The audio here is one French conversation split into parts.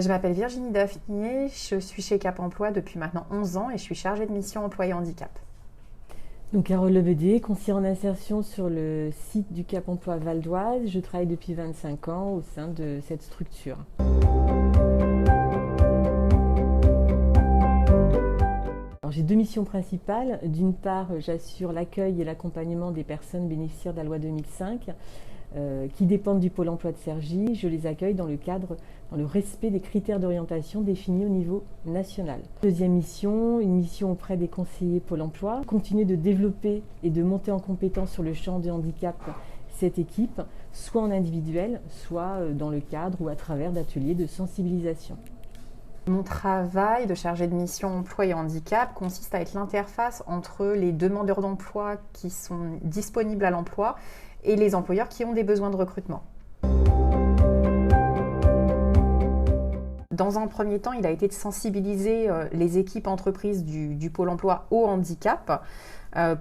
Je m'appelle Virginie Daphnier, je suis chez Cap Emploi depuis maintenant 11 ans et je suis chargée de mission emploi et handicap. Donc Carole Lebedé, conseillère en insertion sur le site du Cap Emploi Val d'Oise. Je travaille depuis 25 ans au sein de cette structure. J'ai deux missions principales. D'une part, j'assure l'accueil et l'accompagnement des personnes bénéficiaires de la loi 2005 qui dépendent du pôle emploi de Cergy. Je les accueille dans le respect des critères d'orientation définis au niveau national. Deuxième mission, une mission auprès des conseillers pôle emploi. Continuer de développer et de monter en compétence sur le champ du handicap cette équipe, soit en individuel, soit dans le cadre ou à travers d'ateliers de sensibilisation. Mon travail de chargée de mission emploi et handicap consiste à être l'interface entre les demandeurs d'emploi qui sont disponibles à l'emploi et les employeurs qui ont des besoins de recrutement. Dans un premier temps, il a été de sensibiliser les équipes entreprises du Pôle emploi au handicap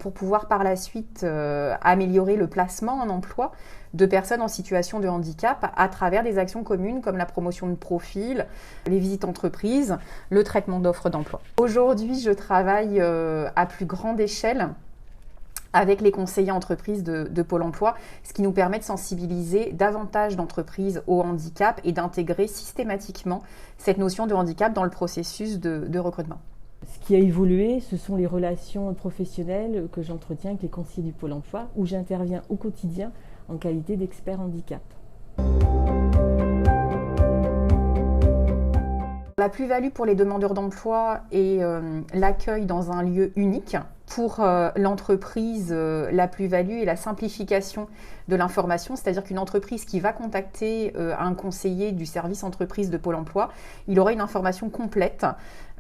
pour pouvoir par la suite améliorer le placement en emploi de personnes en situation de handicap à travers des actions communes comme la promotion de profil, les visites entreprises, le traitement d'offres d'emploi. Aujourd'hui, je travaille à plus grande échelle avec les conseillers entreprises de Pôle emploi, ce qui nous permet de sensibiliser davantage d'entreprises au handicap et d'intégrer systématiquement cette notion de handicap dans le processus de recrutement. Ce qui a évolué, ce sont les relations professionnelles que j'entretiens avec les conseillers du Pôle emploi, où j'interviens au quotidien en qualité d'expert handicap. La plus-value pour les demandeurs d'emploi est l'accueil dans un lieu unique. Pour l'entreprise, la plus-value est la simplification de l'information, c'est-à-dire qu'une entreprise qui va contacter un conseiller du service entreprise de Pôle emploi, il aura une information complète,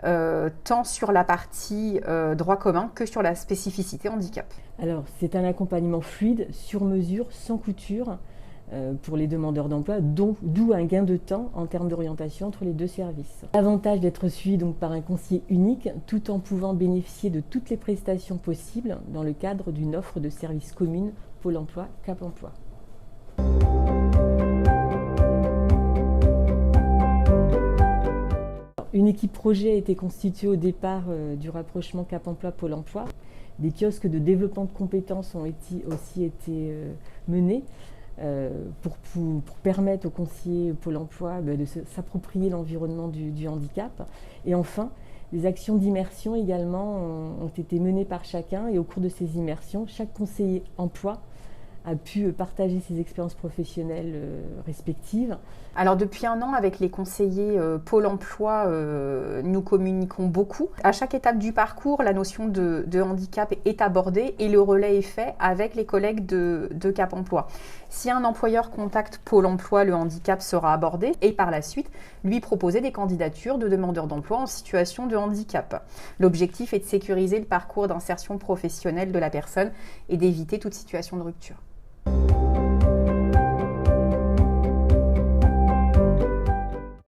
tant sur la partie droit commun que sur la spécificité handicap. Alors, c'est un accompagnement fluide, sur mesure, sans couture, pour les demandeurs d'emploi, d'où un gain de temps en termes d'orientation entre les deux services. L'avantage d'être suivi donc par un conseiller unique, tout en pouvant bénéficier de toutes les prestations possibles dans le cadre d'une offre de services commune Pôle emploi, Cap Emploi. Une équipe projet a été constituée au départ du rapprochement Cap Emploi Pôle emploi. Des kiosques de développement de compétences ont aussi été menés. Pour permettre aux conseillers Pôle emploi de s'approprier l'environnement du handicap. Et enfin, des actions d'immersion également ont été menées par chacun, et au cours de ces immersions, chaque conseiller emploi a pu partager ses expériences professionnelles respectives. Alors depuis un an, avec les conseillers Pôle emploi, nous communiquons beaucoup. À chaque étape du parcours, la notion de handicap est abordée et le relais est fait avec les collègues de Cap Emploi. Si un employeur contacte Pôle emploi, le handicap sera abordé et par la suite, lui proposer des candidatures de demandeurs d'emploi en situation de handicap. L'objectif est de sécuriser le parcours d'insertion professionnelle de la personne et d'éviter toute situation de rupture.